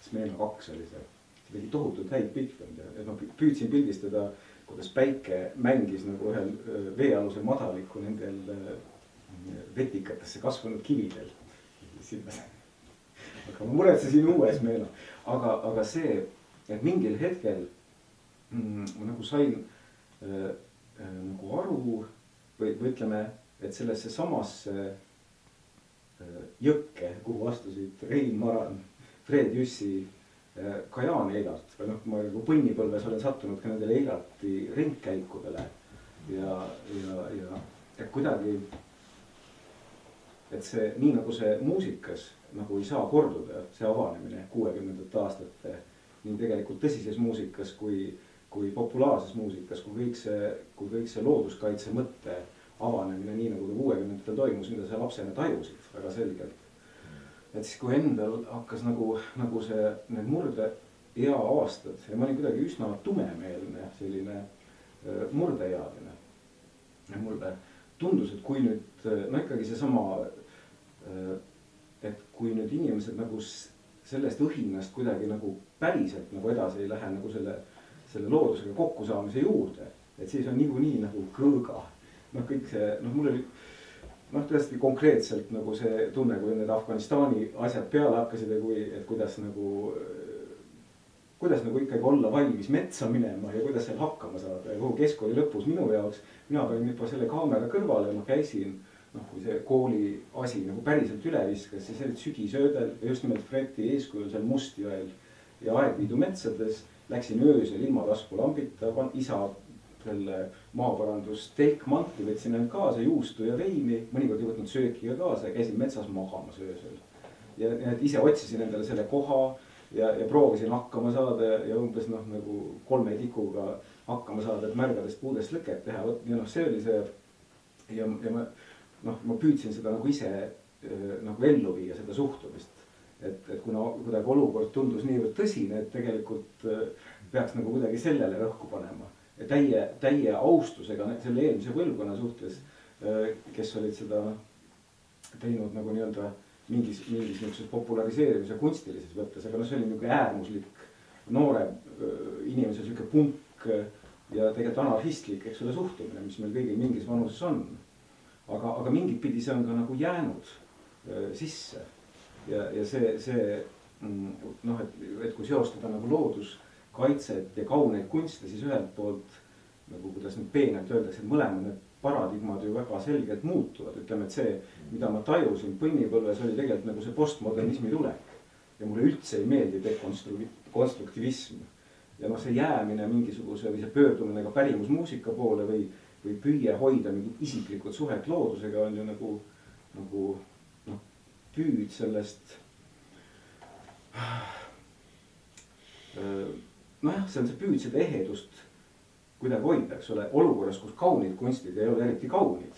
Smeena 2 oli see tegi tohutult häid pilte, et ma püüdsin pildistada, kuidas päike mängis nagu ühel veealuse madaliku nendel vetikatesse kasvanud kividel. Aga ma muretsesin uue Smeena, aga see, et mingil hetkel ma nagu sain nagu aru või ütleme, et sellesse samasse jõkke, kuhu astusid Rein Maran, Fred Jüssi, ka Jaan Eilart või ma nagu põnnipõlves olen sattunud ka nendele Eilarti ringkäikudele ja kuidagi, et see nii nagu see muusikas nagu ei saa korduda, see avanemine 60. aastate, nii tegelikult tõsises muusikas kui populaarses muusikas, kui kõik see looduskaitse mõtte avanemine, nii nagu 60. toimus, mida sa lapsena tajusid väga selgelt. Et siis kui endal hakkas nagu see need murdeea aastad ja ma olin kuidagi üsna tumemeelne, selline murdeealine. Ja mulle tundus, et kui nüüd, ikkagi seesama, et kui nüüd inimesed nagu sellest õhinast kuidagi nagu päriselt nagu edasi ei lähe nagu selle loodusega kokkusaamise juurde, et siis on niikuinii nagu kõõga. Kõik see, mul oli tõesti konkreetselt nagu see tunne, kui need Afganistani asjad peale hakkasid ja kuidas nagu ikkagi olla valmis metsa minema ja kuidas seal hakkama saada ja kogu keskkooli lõpus minu jaoks, mina panin juba selle kaamera kõrvale ja ma käisin, kui see kooli asi nagu päriselt üle viskas, siis olid sügisöödel ja just nimelt Freti eeskujul seal Mustjõel ja Aegviidu metsades, läksin öösel ilma taskulampita, isa selle maaparandus telkmantli, võtsin end kaasa juustu ja veini, mõnikord ei võtnud sööki kaasa ja käisin metsas magamas öösel. Ja ise otsisin endale selle koha ja proovisin hakkama saada ja umbes nagu 3 tikuga hakkama saada, et märgadest puudest lõket teha. Ja see oli see ja ma püüdsin seda nagu ise nagu ellu viia, seda suhtumist. Et kuna kuidagi olukord tundus niivõrd tõsine, et tegelikult peaks nagu kuidagi sellele rõhku panema. Ja täie austusega selle eelmise põlvkonna suhtes, kes olid seda teinud nagu nii-öelda mingis populariseerimise kunstilises võttes, aga see oli niisugune äärmuslik noore inimese sihuke punk ja tegelikult anarhistlik, eks ole, suhtumine, mis meil kõigil mingis vanuses on. aga mingit pidi see on ka nagu jäänud sisse ja see noh, et kui seostada nagu looduskaitset ja kauneid kunste, siis ühelt poolt nagu kuidas nüüd peenelt öeldakse, et mõlemad need paradigmad ju väga selgelt muutuvad. Ütleme, et see, mida ma tajusin põnnipõlves, oli tegelikult nagu see postmodernismi tulek ja mulle üldse ei meeldi dekonstruktivism ja noh, see jäämine mingisuguse või see pöördumine ka pärimusmuusika poole või püüe hoida mingit isiklikult suhet loodusega on ju nagu noh, püüd sellest nojah, see on see püüd seda ehedust kuidagi hoida, eks ole, olukorras, kus kaunid kunstid ei ole eriti kaunid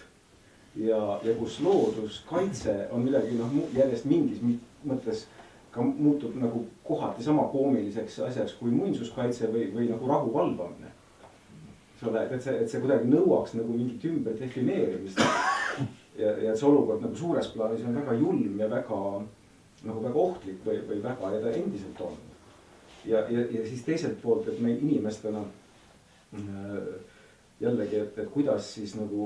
ja kus looduskaitse on midagi noh, järjest mingis mõttes ka muutub nagu kohati sama koomiliseks asjaks kui muinsuskaitse või nagu rahu valvamine. Et see kuidagi nõuaks nagu mingit ümber defineerimist ja see olukord nagu suures plaanis on väga julm ja väga ohtlik või väga ja ta endiselt on. Ja siis teiselt poolt, et me inimestena jällegi, et kuidas siis nagu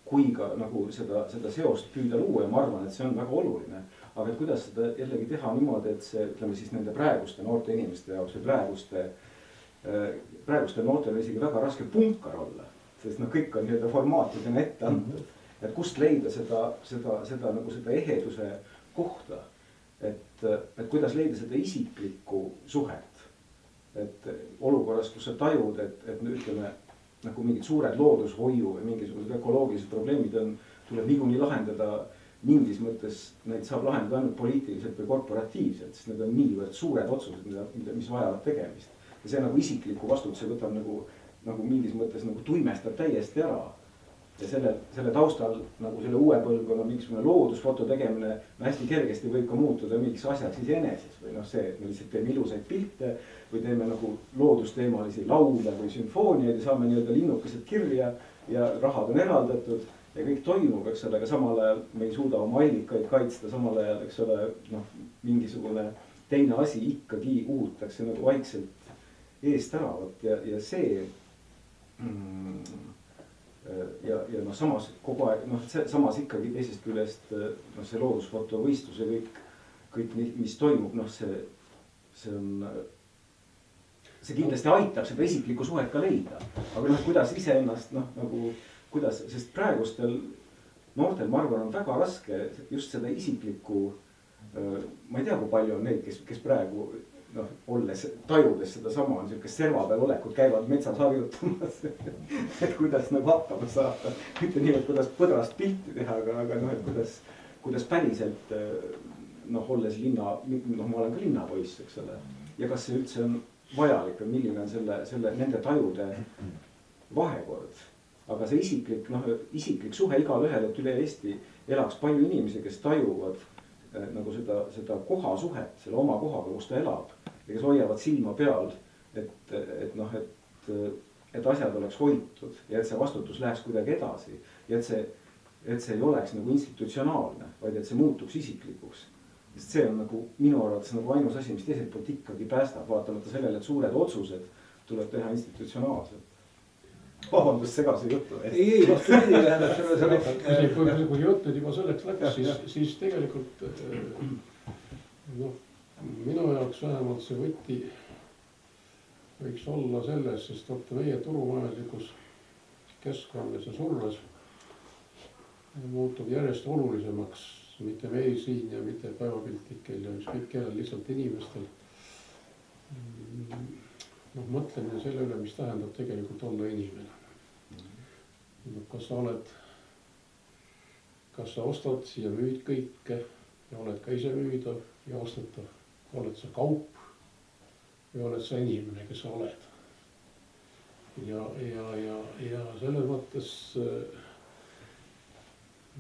kui ka nagu seda seost püüda luua ja ma arvan, et see on väga oluline. Aga et kuidas seda jällegi teha niimoodi, et see, ütleme siis nende praeguste noorte inimeste jaoks või praeguste noortel on isegi väga raske punkar olla, sest noh, kõik on nii-öelda formaatidena ette antud. Et kust leida seda eheduse kohta, et kuidas leida seda isiklikku suhet. Et olukorras, kus sa tajud, et ütleme, nagu mingid suured loodushoiu või mingisugused ökoloogilised probleemid tuleb niikuinii lahendada mingis mõttes, neid saab lahendada ainult poliitiliselt või korporatiivselt, sest need on niivõrd suured otsused, mis vajavad tegemist. Ja see nagu isikliku vastutuse võtab nagu mingis mõttes nagu tuimestab täiesti ära. Ja selle taustal nagu selle uue põlvkonna mingisugune loodusfoto tegemine hästi kergesti võib ka muutuda mingiks asjaks iseeneses või noh see, et me lihtsalt teeme ilusaid pilte või teeme nagu loodusteemalisi laule või sümfooniaid ja saame nii-öelda linnukesed kirja ja rahad on eraldatud ja kõik toimub, eks ole, aga samal ajal me ei suuda oma allikaid kaitsta, samal ajal, eks ole, noh, mingisugune teine asi ikkagi uhutakse nagu vaikselt eest ära ja see ja noh, samas kogu aeg, noh, samas ikkagi teisest küljest noh, see loodusfoto võistlus ja kõik, mis toimub, noh, see on, see kindlasti aitab seda isiklikku suhet ka leida, aga noh, kuidas iseennast, noh, nagu kuidas, sest praegustel noortel, ma arvan, on väga raske just seda isiklikku, ma ei tea, kui palju on neid, kes praegu, noh, tajudes seda sama on niisugust serva peal olekut, käivad metsas harjutamas, et kuidas nagu hakkama saada, mitte niimoodi, kuidas põdrast pilti teha, aga noh, et kuidas päriselt, noh, olles linna, noh, ma olen ka linnapoiss, eks ole, ja kas see üldse on vajalik või milline on nende tajude vahekord. Aga see isiklik suhe igal ühel, et üle Eesti elaks palju inimesi, kes tajuvad nagu seda koha suhet, selle oma kohaga, kus ta elab ja kes hoiavad silma peal, et asjad oleks hoitud ja et see vastutus läheks kuidagi edasi ja et see ei oleks nagu institutsionaalne, vaid et see muutuks isiklikuks. Sest see on nagu minu arvates nagu ainus asi, mis teiselt poolt ikkagi päästab, vaatamata sellele, et suured otsused tuleb teha institutsionaalselt. Vabandust segase juttu. Ei, vastupidi tähendab kui jutt nüüd juba selleks läks, siis tegelikult noh, minu jaoks vähemalt see võti võiks olla selles, sest vaata meie turumajanduslikus keskkonnas ja surves muutub järjest olulisemaks mitte meil siin ja mitte päevapiltlikel ja ükskõik kellel, lihtsalt inimestel noh, mõtlemine selle üle, mis tähendab tegelikult olla inimene. Kas sa ostad ja müüd kõike ja oled ka ise müüdav ja ostatav, oled sa kaup või oled sa inimene, kes sa oled. Ja selles mõttes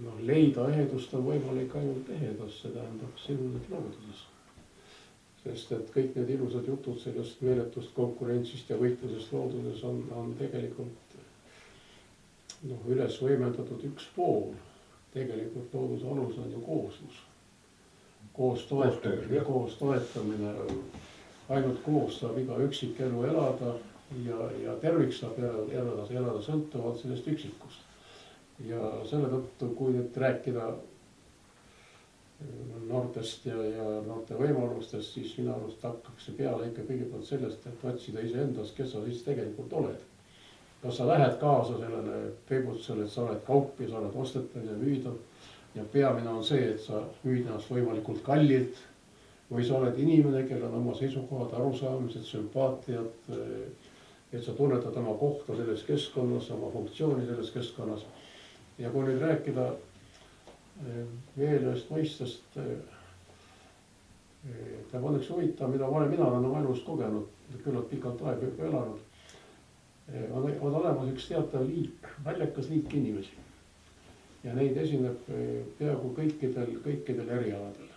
noh, leida ehedust on võimalik ainult ehedas, see tähendab sinuselt looduses. Sest et kõik need ilusad jutud sellest meeletust konkurentsist ja võitlusest looduses on tegelikult noh, üles võimendatud üks pool. Tegelikult looduse alus on ju kooslus. Koos toetamine ainult koos saab iga üksik elu elada ja tervik saab elada sõltuvalt sellest üksikust. ja selle tõttu, kui nüüd rääkida noortest ja noorte võimalustest, siis minu arust hakkaks see peale ikka kõigepealt sellest, et otsida iseendast, kes sa siis tegelikult oled. kas sa lähed kaasa sellele peebutusele, et sa oled kaup ja sa oled ostetav ja müüdav ja peamine on see, et sa müüd ennast võimalikult kallilt või sa oled inimene, kellel on oma seisukohad, arusaamised, sümpaatiad, et sa tunnetad oma kohta selles keskkonnas, oma funktsiooni selles keskkonnas. ja kui nüüd rääkida veel ühest mõistest, tähendab on üks huvitav, mida mina olen oma elust kogenud, küllalt pikalt aega juba elanud. On olemas üks teatav liik, väljakas liik inimesi ja neid esineb peaaegu kõikidel erialadel.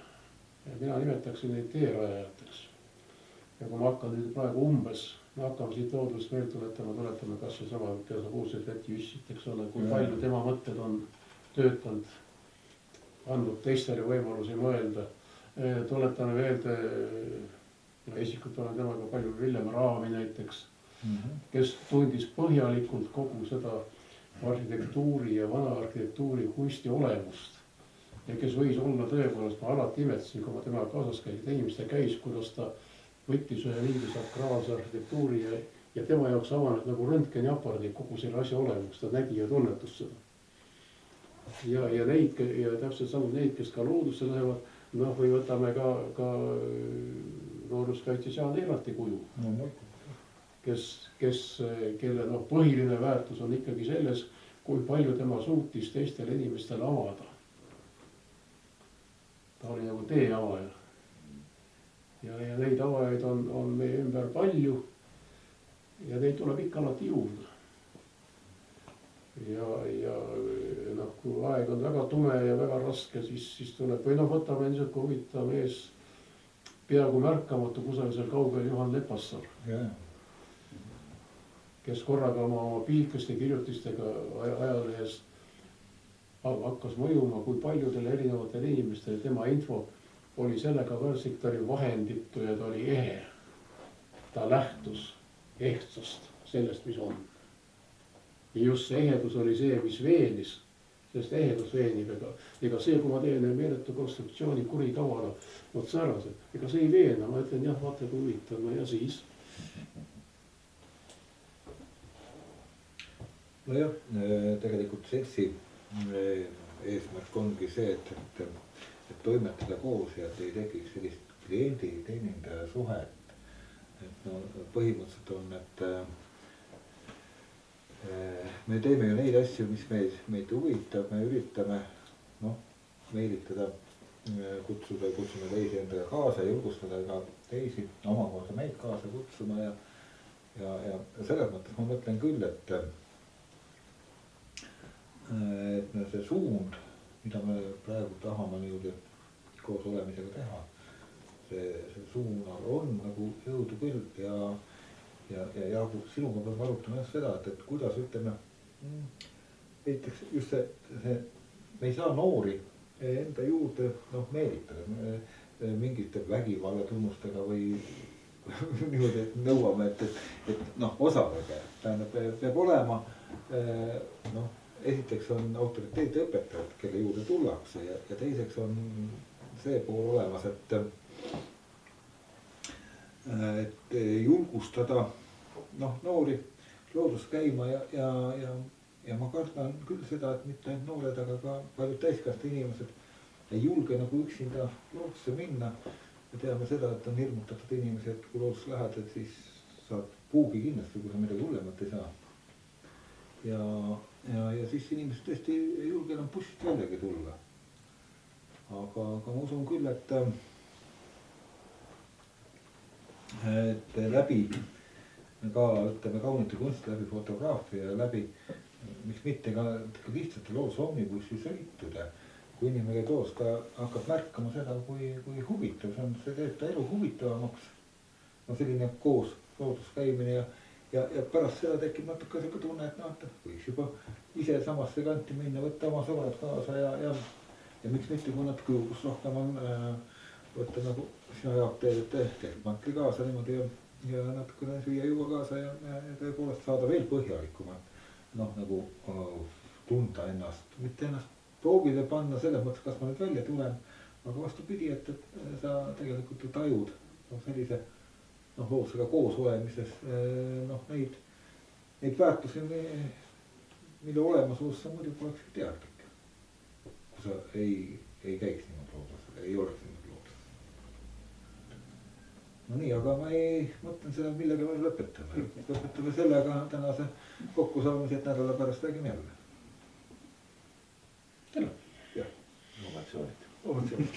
mina nimetaksin neid teerajajateks. ja kui ma hakkan nüüd praegu hakkame siit loodusest veel tuletame kas või sama Kuuset Läti Üssit, eks ole, kui palju tema mõtted on töötanud, andnud teistele võimalusi mõelda. tuletame meelde, isiklikult olen temaga palju Villem Raami näiteks, kes tundis põhjalikult kogu seda arhitektuuri ja vana arhitektuuri kunsti olemust. Ja kes võis olla tõepoolest, ma alati imetlesin, kui ma temaga kaasas käisin, inimeste käis, kuidas ta võttis ühe mingi sakraalse arhitektuuri ja tema jaoks avanes nagu röntgeniaparaadi kogu selle asja olemus, ta nägi ja tunnetus seda. ja neid ja täpselt samuti neid, kes ka loodusse lähevad, noh, või võtame ka looduskaitse Jaan Ehrati kuju. Kelle põhiline väärtus on ikkagi selles, kui palju tema suutis teistele inimestele avada. Ta oli nagu tee avaja. Ja neid avajaid on meie ümber palju ja neid tuleb ikka alati juurde. Ja kui aeg on väga tume ja väga raske, siis tuleb, või võtame niisugune huvitav mees, peaaegu märkamatu kusagil seal kaugel Juhan Lepassaar. Kes korraga oma piikeste kirjutistega ajalehes hakkas mõjuma, kui paljudele erinevatele inimestele tema info oli sellega võrdsik, ta oli vahenditu ja ta oli ehe. Ta lähtus ehtsust, sellest, mis on. Ja just see ehedus oli see, mis veenis, sest ehedus veenib, ega see, kui ma teen meeletu konstruktsiooni kurikavana, säärased, ega see ei veena, ma ütlen jah, vaata kui huvitav, no ja siis. Nojah, tegelikult seltsi eesmärk ongi see, et toimetada koos ja et ei tekiks sellist kliendi-teenindaja suhet. Et no põhimõtteliselt on, et me teeme ju neid asju, mis meid huvitab, me üritame meelitada, kutsume teisi endaga kaasa, julgustada ka teisi omakorda meid kaasa kutsuma ja selles mõttes ma mõtlen küll, et see suund, mida me praegu tahame niimoodi koos olemisega teha, see suunal on nagu jõudu küll ja sinuga peab arutama seda, et kuidas ütleme, näiteks just see, me ei saa noori enda juurde meelitada mingite vägivallatunnustega või niimoodi, et nõuame, et osalege, tähendab, peab olema, esiteks on autoriteetõpetajad, kelle juurde tullakse ja teiseks on see pool olemas, et julgustada noori loodus käima ja ma kardan küll seda, et mitte ainult noored, aga ka paljud täiskasvanud inimesed ei julge nagu üksinda loodusse minna. Me teame seda, et on hirmutatud inimesi, et kui loodus lähed, et siis saad puugi kindlasti, kui sa midagi hullemat ei saa. Ja siis inimesed tõesti ei julge enam bussist väljagi tulla. Aga ma usun küll, et läbi ka ütleme kaunite kunst, läbi fotograafia ja läbi, miks mitte ka lihtsalt loodusomnibussi sõitude, kui inimene koos ka hakkab märkama seda, kui huvitav see on, see teeb ta elu huvitavamaks. Selline koos loodus käimine ja pärast seda tekib natuke selline tunne, et võiks juba ise samasse kanti minna, võtta oma sõbrad kaasa ja miks mitte, kui natuke julgust rohkem on võtta nagu sina Jaak teed, et teed mantli kaasa niimoodi ja natukene süüa-juua kaasa ja tõepoolest saada veel põhjalikumalt noh, nagu tunda ennast, mitte ennast proovile panna selles mõttes, kas ma nüüd välja tulen, aga vastupidi, et sa tegelikult ju tajud noh, sellise noh, loodusega koos olemises noh, neid väärtusi, mille olemasolust sa muidu polekski teadlik. Kui sa ei käiks niimoodi loodusega, ei oleks niimoodi loodusega. No nii, aga ma mõtlen seda, millega me lõpetame. Lõpetame sellega tänase kokkusaamise, et nädala pärast räägime jälle. Tänan. Jah. Ovatsioonid. Ovatsioonid.